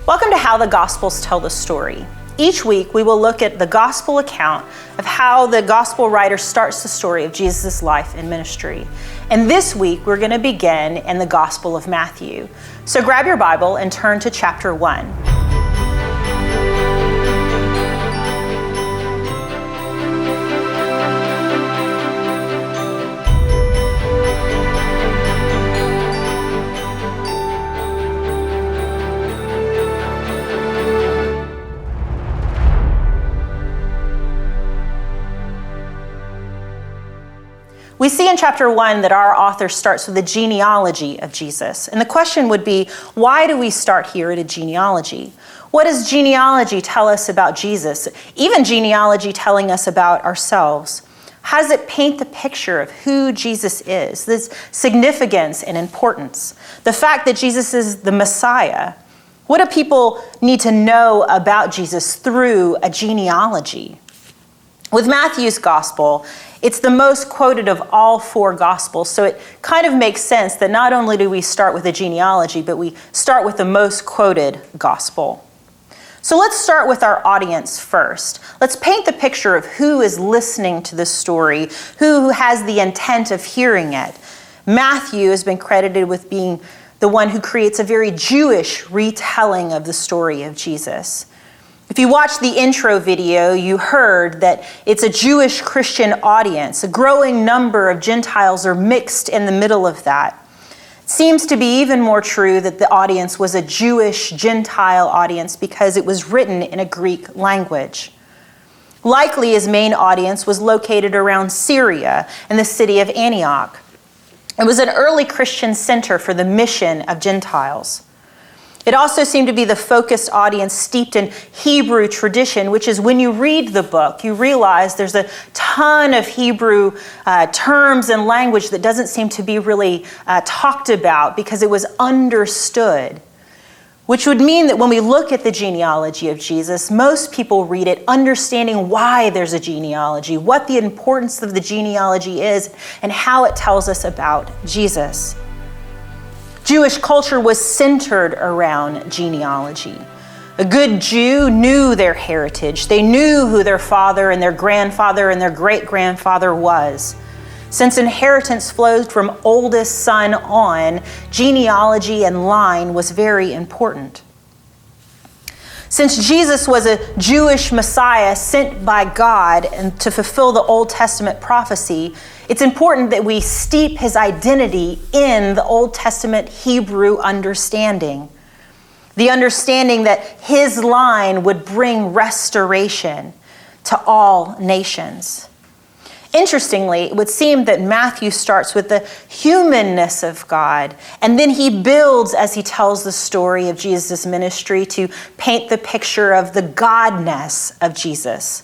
Welcome to How the Gospels Tell the Story. Each week we will look at the gospel account of how the gospel writer starts the story of Jesus' life and ministry. And this week we're going to begin in the Gospel of Matthew. So grab your Bible and turn to chapter 1. We see in chapter 1 that our author starts with the genealogy of Jesus. And the question would be, why do we start here at a genealogy? What does genealogy tell us about Jesus? Even genealogy telling us about ourselves. How does it paint the picture of who Jesus is? This significance and importance. The fact that Jesus is the Messiah. What do people need to know about Jesus through a genealogy? With Matthew's gospel, it's the most quoted of all four gospels, so it kind of makes sense that not only do we start with a genealogy, but we start with the most quoted gospel. So let's start with our audience first. Let's paint the picture of who is listening to this story, who has the intent of hearing it. Matthew has been credited with being the one who creates a very Jewish retelling of the story of Jesus. If you watched the intro video, you heard that it's a Jewish Christian audience. A growing number of Gentiles are mixed in the middle of that. It seems to be even more true that the audience was a Jewish Gentile audience because it was written in a Greek language. Likely his main audience was located around Syria and the city of Antioch. It was an early Christian center for the mission of Gentiles. It also seemed to be the focused audience steeped in Hebrew tradition, which is when you read the book, you realize there's a ton of Hebrew terms and language that doesn't seem to be really talked about because it was understood. Which would mean that when we look at the genealogy of Jesus, most people read it understanding why there's a genealogy, what the importance of the genealogy is, and how it tells us about Jesus. Jewish culture was centered around genealogy. A good Jew knew their heritage. They knew who their father and their grandfather and their great-grandfather was. Since inheritance flowed from oldest son on, genealogy and line was very important. Since Jesus was a Jewish Messiah sent by God and to fulfill the Old Testament prophecy, it's important that we steep his identity in the Old Testament Hebrew understanding. The understanding that his line would bring restoration to all nations. Interestingly, it would seem that Matthew starts with the humanness of God, and then he builds as he tells the story of Jesus' ministry to paint the picture of the godness of Jesus.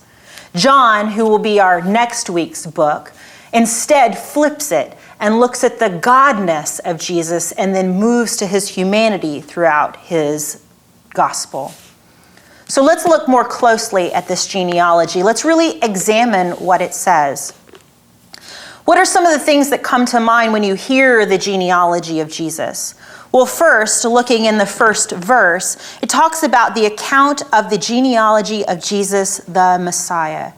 John, who will be our next week's book, instead flips it and looks at the godness of Jesus and then moves to his humanity throughout his gospel. So let's look more closely at this genealogy. Let's really examine what it says. What are some of the things that come to mind when you hear the genealogy of Jesus? Well, first, looking in the first verse, it talks about the account of the genealogy of Jesus, the Messiah.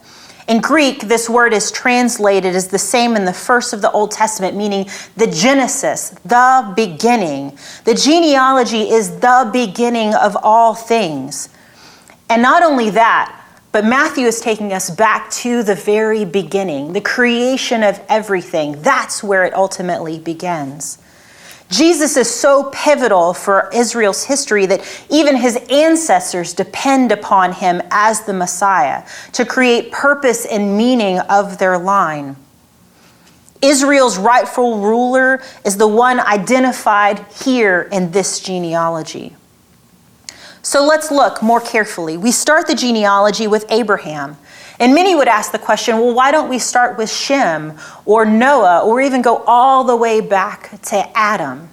In Greek, this word is translated as the same in the first of the Old Testament, meaning the Genesis, the beginning. The genealogy is the beginning of all things. And not only that, but Matthew is taking us back to the very beginning, the creation of everything. That's where it ultimately begins. Jesus is so pivotal for Israel's history that even his ancestors depend upon him as the Messiah to create purpose and meaning of their line. Israel's rightful ruler is the one identified here in this genealogy. So let's look more carefully. We start the genealogy with Abraham. And many would ask the question, well, why don't we start with Shem or Noah or even go all the way back to Adam?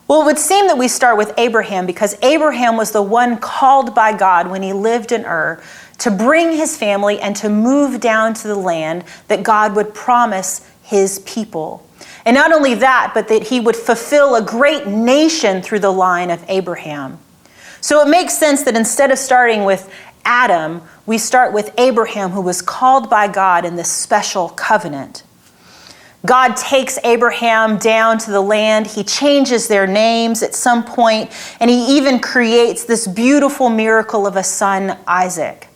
Well, it would seem that we start with Abraham because Abraham was the one called by God when he lived in Ur to bring his family and to move down to the land that God would promise his people. And not only that, but that he would fulfill a great nation through the line of Abraham. So it makes sense that instead of starting with Adam, we start with Abraham, who was called by God in this special covenant. God takes Abraham down to the land. He changes their names at some point, and he even creates this beautiful miracle of a son, Isaac.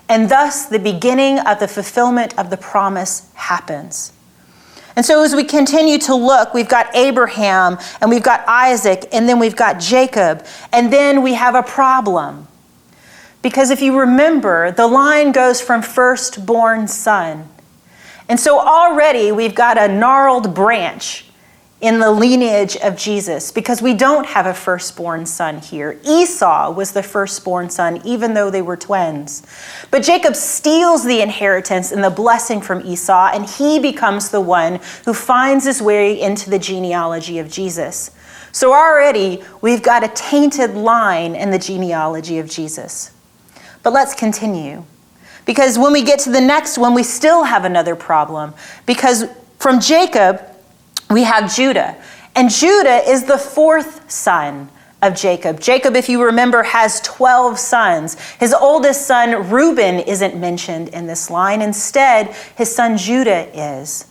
And thus, the beginning of the fulfillment of the promise happens. And so as we continue to look, we've got Abraham, and we've got Isaac, and then we've got Jacob, and then we have a problem. Because if you remember, the line goes from firstborn son. And so already we've got a gnarled branch in the lineage of Jesus because we don't have a firstborn son here. Esau was the firstborn son, even though they were twins. But Jacob steals the inheritance and the blessing from Esau, and he becomes the one who finds his way into the genealogy of Jesus. So already we've got a tainted line in the genealogy of Jesus. But let's continue. Because when we get to the next one, we still have another problem. Because from Jacob, we have Judah. And Judah is the fourth son of Jacob. Jacob, if you remember, has 12 sons. His oldest son, Reuben, isn't mentioned in this line. Instead, his son Judah is.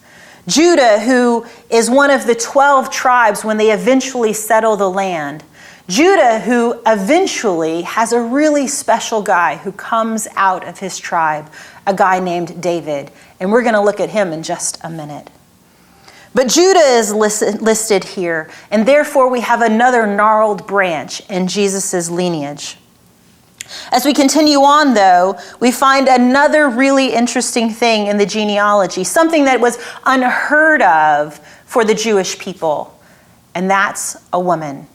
Judah, who is one of the 12 tribes when they eventually settle the land. Judah, who eventually has a really special guy who comes out of his tribe, a guy named David. And we're going to look at him in just a minute. But Judah is listed here, and therefore we have another gnarled branch in Jesus' lineage. As we continue on, though, we find another really interesting thing in the genealogy, something that was unheard of for the Jewish people, and that's a woman.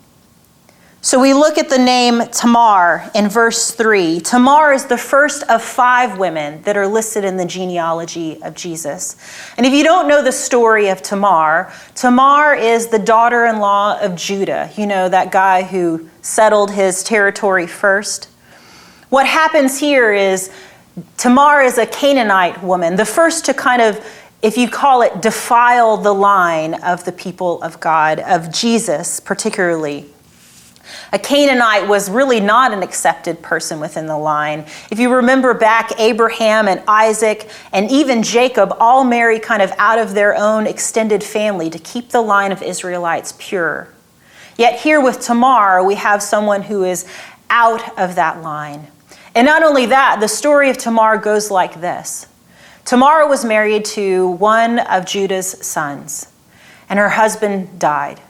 So we look at the name Tamar in verse 3. Tamar is the first of 5 women that are listed in the genealogy of Jesus. And if you don't know the story of Tamar, Tamar is the daughter-in-law of Judah. You know, that guy who settled his territory first. What happens here is Tamar is a Canaanite woman, the first to kind of, if you call it, defile the line of the people of God, of Jesus particularly. A Canaanite was really not an accepted person within the line. If you remember back, Abraham and Isaac and even Jacob all marry kind of out of their own extended family to keep the line of Israelites pure. Yet here with Tamar, we have someone who is out of that line. And not only that, the story of Tamar goes like this. Tamar was married to one of Judah's sons, and her husband died.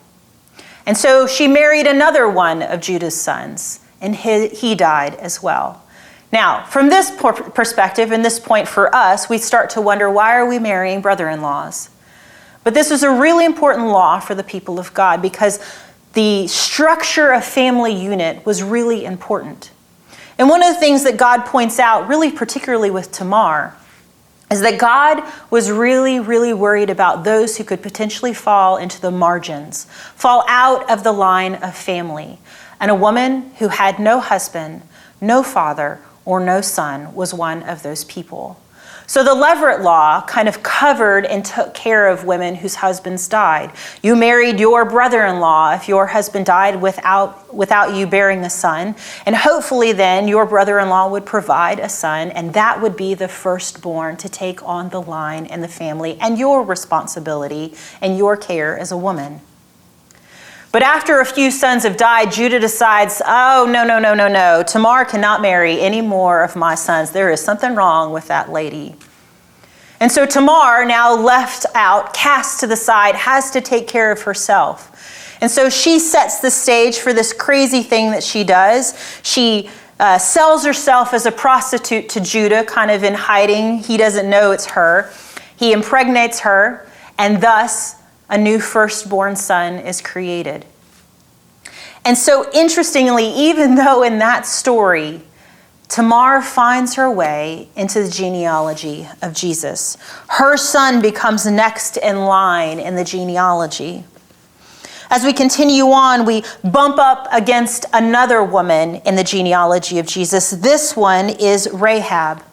And so she married another one of Judah's sons, and he died as well. Now, from this perspective and this point for us, we start to wonder, why are we marrying brother-in-laws? But this is a really important law for the people of God because the structure of family unit was really important. And one of the things that God points out, really particularly with Tamar, is that God was really, really worried about those who could potentially fall into the margins, fall out of the line of family. And a woman who had no husband, no father, or no son was one of those people. So the Levirate law kind of covered and took care of women whose husbands died. You married your brother-in-law if your husband died without you bearing a son. And hopefully then your brother-in-law would provide a son, and that would be the firstborn to take on the line and the family and your responsibility and your care as a woman. But after a few sons have died, Judah decides, oh, no. Tamar cannot marry any more of my sons. There is something wrong with that lady. And so Tamar, now left out, cast to the side, has to take care of herself. And so she sets the stage for this crazy thing that she does. She sells herself as a prostitute to Judah, kind of in hiding. He doesn't know it's her. He impregnates her, and thus a new firstborn son is created. And so interestingly, even though in that story, Tamar finds her way into the genealogy of Jesus, her son becomes next in line in the genealogy. As we continue on, we bump up against another woman in the genealogy of Jesus. This one is Rahab.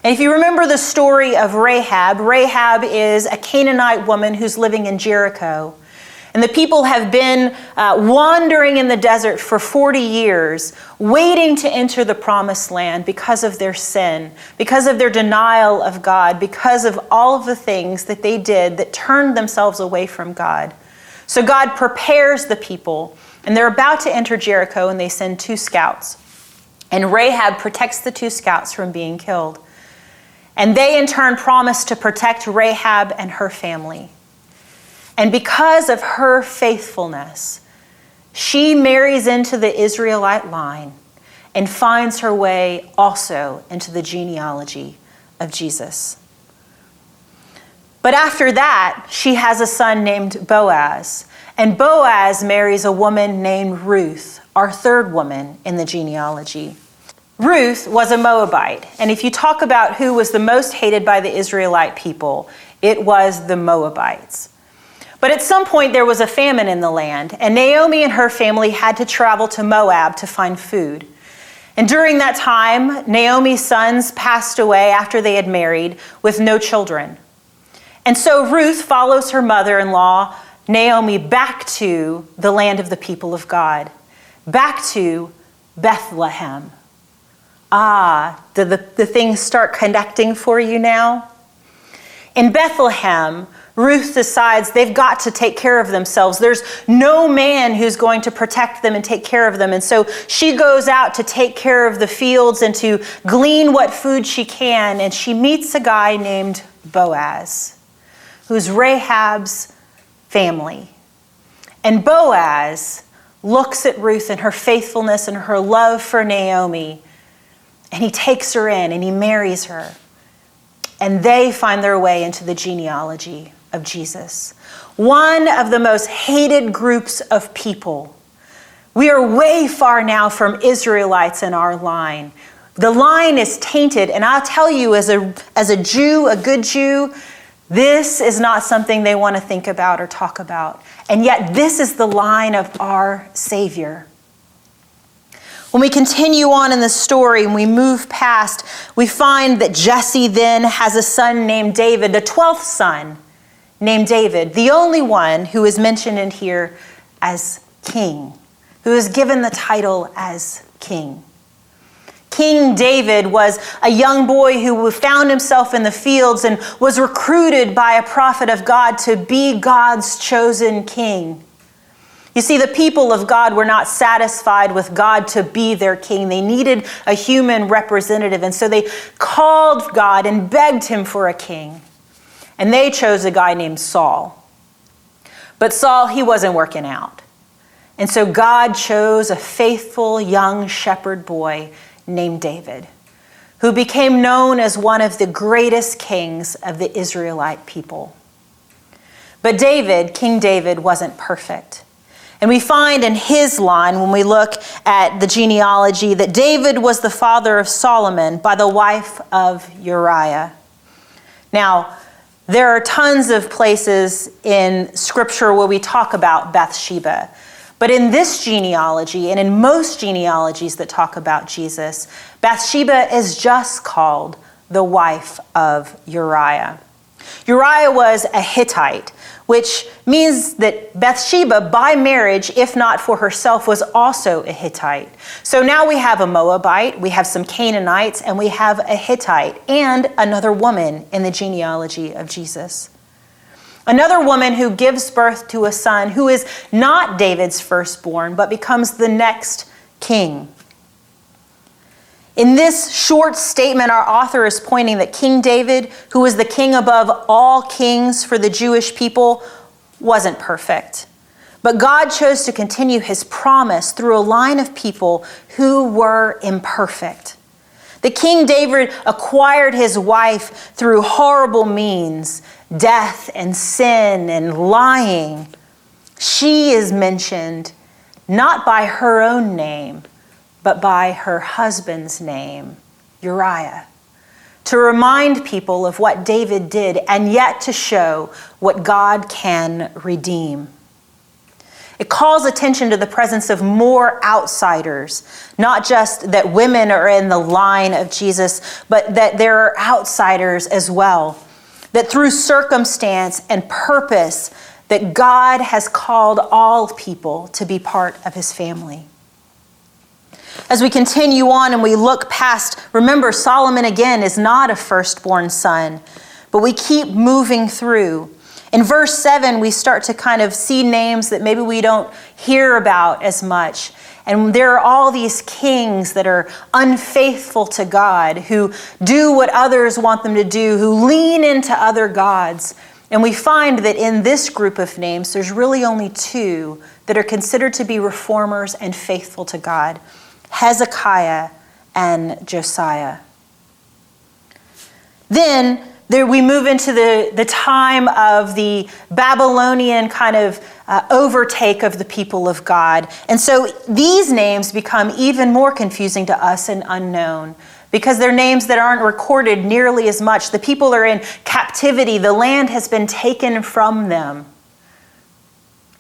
And if you remember the story of Rahab, Rahab is a Canaanite woman who's living in Jericho. And the people have been wandering in the desert for 40 years, waiting to enter the promised land because of their sin, because of their denial of God, because of all of the things that they did that turned themselves away from God. So God prepares the people, and they're about to enter Jericho, and they send 2 scouts. And Rahab protects the 2 scouts from being killed. And they in turn promise to protect Rahab and her family. And because of her faithfulness, she marries into the Israelite line and finds her way also into the genealogy of Jesus. But after that, she has a son named Boaz. And Boaz marries a woman named Ruth, our 3rd woman in the genealogy. Ruth was a Moabite. And if you talk about who was the most hated by the Israelite people, it was the Moabites. But at some point there was a famine in the land, and Naomi and her family had to travel to Moab to find food. And during that time, Naomi's sons passed away after they had married with no children. And so Ruth follows her mother-in-law, Naomi, back to the land of the people of God, back to Bethlehem. Did the things start connecting for you now? In Bethlehem, Ruth decides they've got to take care of themselves. There's no man who's going to protect them and take care of them. And so she goes out to take care of the fields and to glean what food she can. And she meets a guy named Boaz, who's Rahab's family. And Boaz looks at Ruth and her faithfulness and her love for Naomi. And he takes her in and he marries her. And they find their way into the genealogy of Jesus. One of the most hated groups of people. We are way far now from Israelites in our line. The line is tainted, and I'll tell you, as a Jew, a good Jew, this is not something they want to think about or talk about. And yet this is the line of our Savior. When we continue on in the story and we move past, we find that Jesse then has a son named David, the 12th son named David, the only one who is mentioned in here as king, who is given the title as king. King David was a young boy who found himself in the fields and was recruited by a prophet of God to be God's chosen king. You see, the people of God were not satisfied with God to be their king. They needed a human representative, and so they called God and begged him for a king. And they chose a guy named Saul. But Saul, he wasn't working out. And so God chose a faithful young shepherd boy named David, who became known as one of the greatest kings of the Israelite people. But David, King David, wasn't perfect. And we find in his line, when we look at the genealogy, that David was the father of Solomon by the wife of Uriah. Now, there are tons of places in Scripture where we talk about Bathsheba. But in this genealogy, and in most genealogies that talk about Jesus, Bathsheba is just called the wife of Uriah. Uriah was a Hittite, which means that Bathsheba, by marriage, if not for herself, was also a Hittite. So now we have a Moabite, we have some Canaanites, and we have a Hittite, and another woman in the genealogy of Jesus. Another woman who gives birth to a son who is not David's firstborn, but becomes the next king. In this short statement, our author is pointing that King David, who was the king above all kings for the Jewish people, wasn't perfect. But God chose to continue his promise through a line of people who were imperfect. The King David acquired his wife through horrible means, death and sin and lying. She is mentioned not by her own name, but by her husband's name, Uriah, to remind people of what David did and yet to show what God can redeem. It calls attention to the presence of more outsiders, not just that women are in the line of Jesus, but that there are outsiders as well, that through circumstance and purpose, that God has called all people to be part of his family. As we continue on and we look past, remember, Solomon again is not a firstborn son, but we keep moving through. In verse 7, we start to kind of see names that maybe we don't hear about as much. And there are all these kings that are unfaithful to God, who do what others want them to do, who lean into other gods. And we find that in this group of names, there's really only two that are considered to be reformers and faithful to God: Hezekiah and Josiah. Then we move into the time of the Babylonian kind of overtake of the people of God. And so these names become even more confusing to us and unknown, because they're names that aren't recorded nearly as much. The people are in captivity. The land has been taken from them.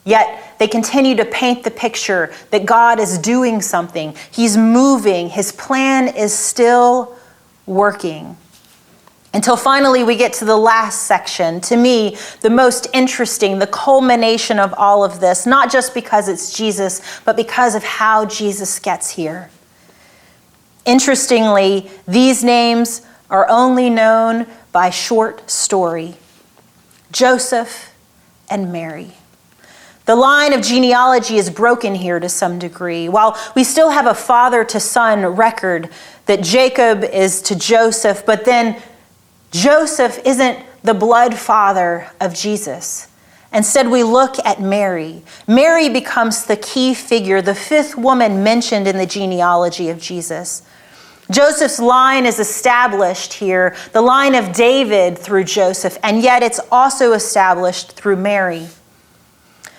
Yet they continue to paint the picture that God is doing something. He's moving. His plan is still working. Until finally we get to the last section, to me, the most interesting, the culmination of all of this, not just because it's Jesus, but because of how Jesus gets here. Interestingly, these names are only known by short story: Joseph and Mary. The line of genealogy is broken here to some degree. While we still have a father-to-son record that Jacob is to Joseph, but then Joseph isn't the blood father of Jesus. Instead, we look at Mary. Mary becomes the key figure, the fifth woman mentioned in the genealogy of Jesus. Joseph's line is established here, the line of David through Joseph, and yet it's also established through Mary.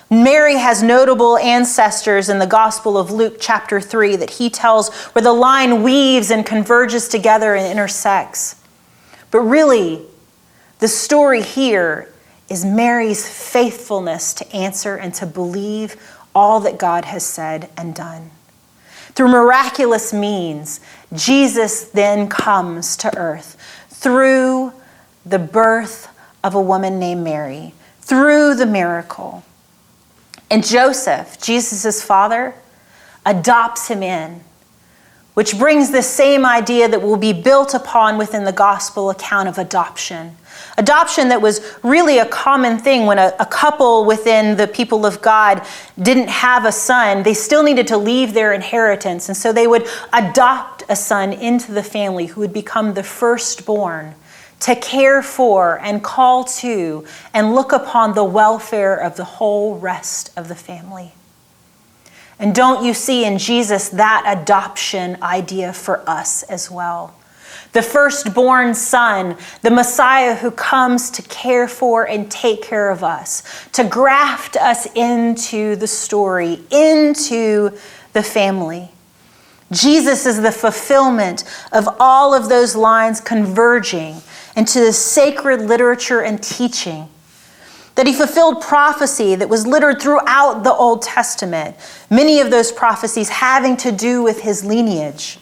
Mary has notable ancestors in the Gospel of Luke chapter 3 that he tells, where the line weaves and converges together and intersects. But really, the story here is Mary's faithfulness to answer and to believe all that God has said and done. Through miraculous means, Jesus then comes to earth through the birth of a woman named Mary, through the miracle. And Joseph, Jesus' father, adopts him in, which brings the same idea that will be built upon within the gospel account of adoption. Adoption that was really a common thing when a couple within the people of God didn't have a son. They still needed to leave their inheritance, and so they would adopt a son into the family who would become the firstborn, to care for and call to and look upon the welfare of the whole rest of the family. And don't you see in Jesus that adoption idea for us as well? The firstborn son, the Messiah who comes to care for and take care of us, to graft us into the story, into the family. Jesus is the fulfillment of all of those lines converging into the sacred literature and teaching. That he fulfilled prophecy that was littered throughout the Old Testament, many of those prophecies having to do with his lineage.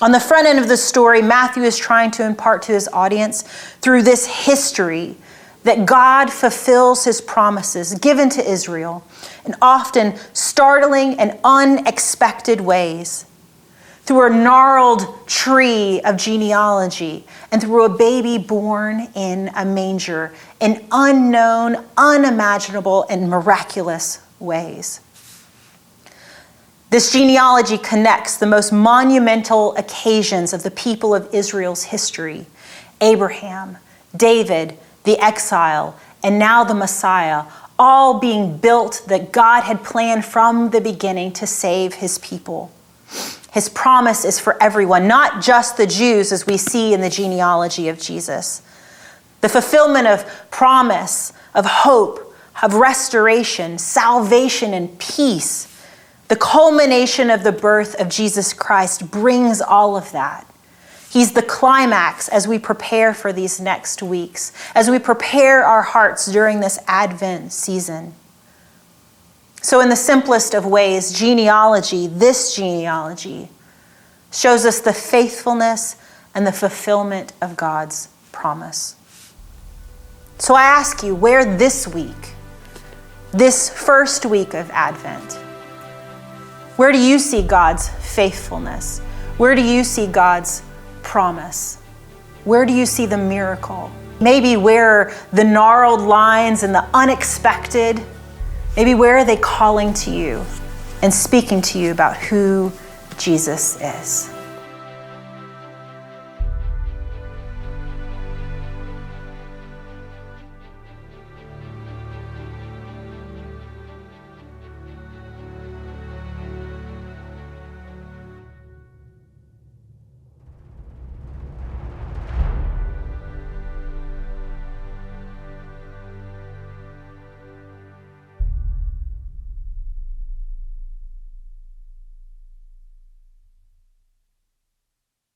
On the front end of the story, Matthew is trying to impart to his audience through this history that God fulfills his promises given to Israel in often startling and unexpected ways. Through a gnarled tree of genealogy and through a baby born in a manger in unknown, unimaginable, and miraculous ways. This genealogy connects the most monumental occasions of the people of Israel's history: Abraham, David, the exile, and now the Messiah, all being built that God had planned from the beginning to save his people. His promise is for everyone, not just the Jews, as we see in the genealogy of Jesus. The fulfillment of promise, of hope, of restoration, salvation, and peace. The culmination of the birth of Jesus Christ brings all of that. He's the climax as we prepare for these next weeks, as we prepare our hearts during this Advent season. So in the simplest of ways, this genealogy, shows us the faithfulness and the fulfillment of God's promise. So I ask you, where this week this first week of Advent? Where do you see God's faithfulness? Where do you see God's promise? Where do you see the miracle? Maybe where are the gnarled lines and the unexpected? Maybe where are they calling to you and speaking to you about who Jesus is?